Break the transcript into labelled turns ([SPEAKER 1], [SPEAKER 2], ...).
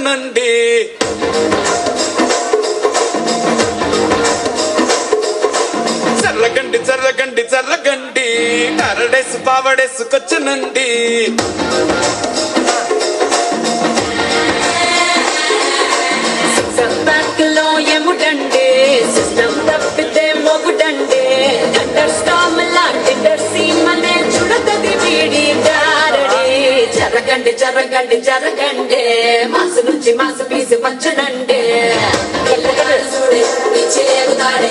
[SPEAKER 1] వచ్చనండి. చర్రగండి చర్రగండి చర్రగండి కరడేసు పావడేసుకొచ్చనండి.
[SPEAKER 2] బ్యాక్లో ఎముడండి సిస్టం తప్పితే Mogudandi. Thunder Storm లాంటి సీమనే చుడతది వీడి దారడి. జరగండి జరగండి జరగండి మాసు నుంచి మాసు పీసి వచ్చనండి. చేరుతాడే